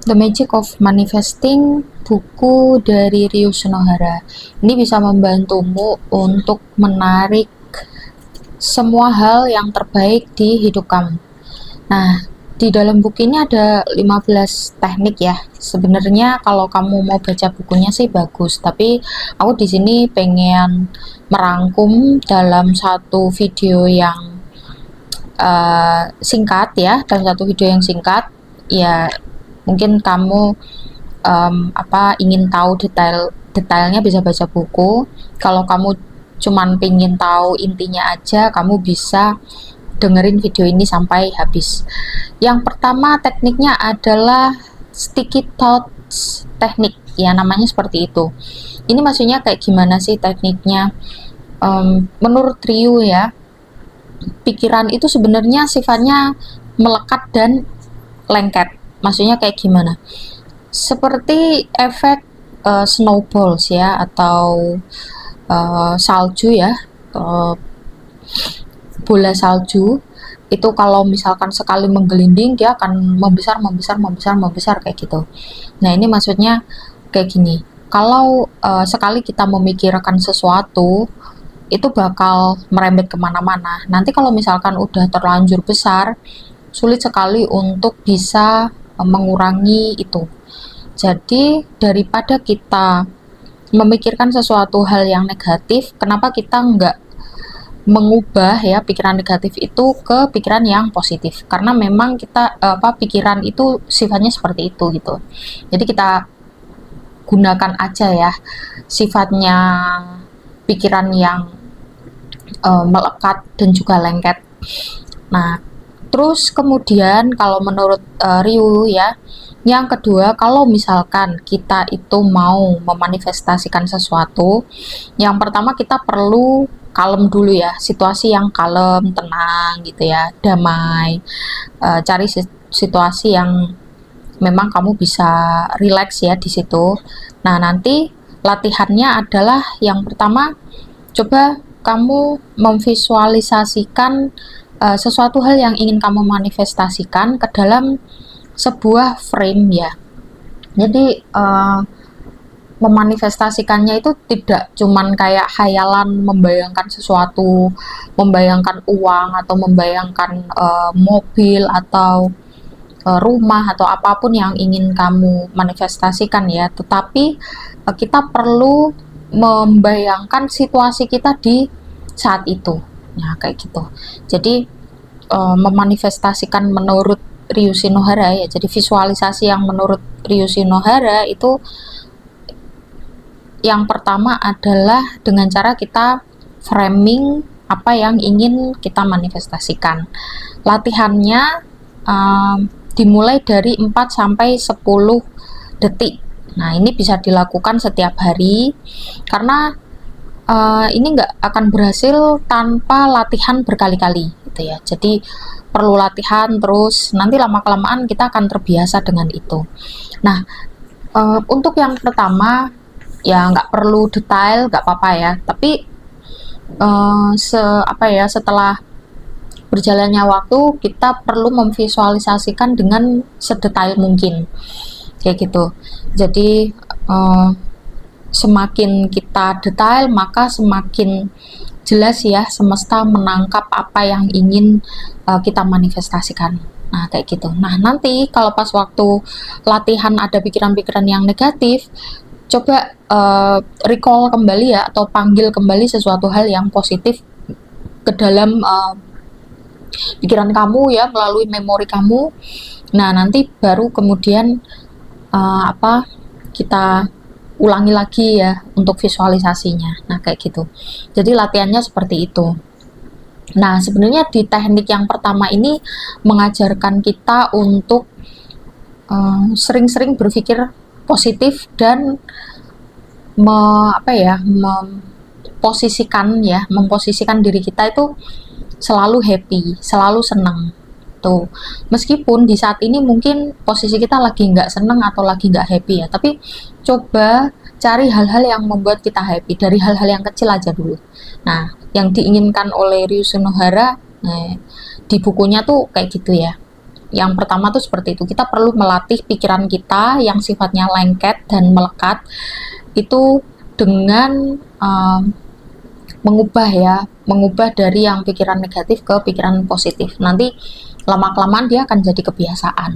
The Magic of Manifesting, buku dari Ryu Shinohara. Ini bisa membantumu untuk menarik semua hal yang terbaik di hidup kamu. Nah, di dalam buku ini ada 15 teknik ya. Sebenarnya kalau kamu mau baca bukunya sih bagus, tapi aku di sini pengen merangkum dalam satu video yang singkat ya, dalam satu video yang singkat. Ya, mungkin kamu ingin tahu detailnya bisa baca buku. Kalau kamu cuman pengen tahu intinya aja, kamu bisa dengerin video ini sampai habis. Yang pertama tekniknya adalah sticky thoughts teknik, ya namanya seperti itu. Ini maksudnya kayak gimana sih tekniknya? Menurut Ryu ya, pikiran itu sebenarnya sifatnya melekat dan lengket. Maksudnya kayak gimana? Seperti efek snowballs ya, atau salju ya, bola salju itu kalau misalkan sekali menggelinding dia akan membesar kayak gitu. Nah, ini maksudnya kayak gini, kalau sekali kita memikirkan sesuatu itu bakal merembet kemana-mana. Nanti kalau misalkan udah terlanjur besar, sulit sekali untuk bisa mengurangi itu. Jadi daripada kita memikirkan sesuatu hal yang negatif, kenapa kita nggak mengubah ya pikiran negatif itu ke pikiran yang positif? Karena memang kita pikiran itu sifatnya seperti itu gitu. Jadi kita gunakan aja ya sifatnya pikiran yang melekat dan juga lengket. Nah, terus kemudian kalau menurut Ryu ya, yang kedua, kalau misalkan kita itu mau memanifestasikan sesuatu, yang pertama kita perlu kalem dulu ya, situasi yang kalem, tenang gitu ya, damai. Cari situasi yang memang kamu bisa relax ya di situ. Nah, nanti latihannya adalah yang pertama, coba kamu memvisualisasikan sesuatu hal yang ingin kamu manifestasikan ke dalam sebuah frame ya. Jadi memanifestasikannya itu tidak cuman kayak hayalan membayangkan sesuatu, membayangkan uang atau membayangkan mobil atau rumah atau apapun yang ingin kamu manifestasikan ya, tetapi kita perlu membayangkan situasi kita di saat itu. Nah, kayak gitu. Jadi memanifestasikan menurut Ryu Shinohara ya, jadi visualisasi yang menurut Ryu Shinohara itu yang pertama adalah dengan cara kita framing apa yang ingin kita manifestasikan. Latihannya dimulai dari 4 sampai 10 detik. Nah, ini bisa dilakukan setiap hari karena ini nggak akan berhasil tanpa latihan berkali-kali gitu ya. Jadi perlu latihan terus, nanti lama-kelamaan kita akan terbiasa dengan itu. Nah, untuk yang pertama ya nggak perlu detail, nggak apa-apa ya, tapi setelah berjalannya waktu kita perlu memvisualisasikan dengan sedetail mungkin kayak gitu. Jadi semakin kita detail maka semakin jelas ya semesta menangkap apa yang ingin kita manifestasikan. Nah, kayak gitu. Nah, nanti kalau pas waktu latihan ada pikiran-pikiran yang negatif, coba recall kembali ya, atau panggil kembali sesuatu hal yang positif ke dalam pikiran kamu ya, melalui memori kamu. Nah, nanti baru kemudian kita ulangi lagi ya untuk visualisasinya. Nah, kayak gitu. Jadi latihannya seperti itu. Nah, sebenarnya di teknik yang pertama ini mengajarkan kita untuk sering-sering berpikir positif dan memposisikan diri kita itu selalu happy, selalu senang. Tuh, meskipun di saat ini mungkin posisi kita lagi nggak seneng atau lagi nggak happy ya, tapi coba cari hal-hal yang membuat kita happy, dari hal-hal yang kecil aja dulu. Nah, yang diinginkan oleh Ryu Shinohara di bukunya tuh kayak gitu ya. Yang pertama tuh seperti itu, kita perlu melatih pikiran kita yang sifatnya lengket dan melekat itu dengan mengubah dari yang pikiran negatif ke pikiran positif. Nanti lama-kelamaan dia akan jadi kebiasaan.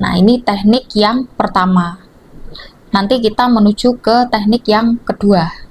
Nah, ini teknik yang pertama. Nanti kita menuju ke teknik yang kedua.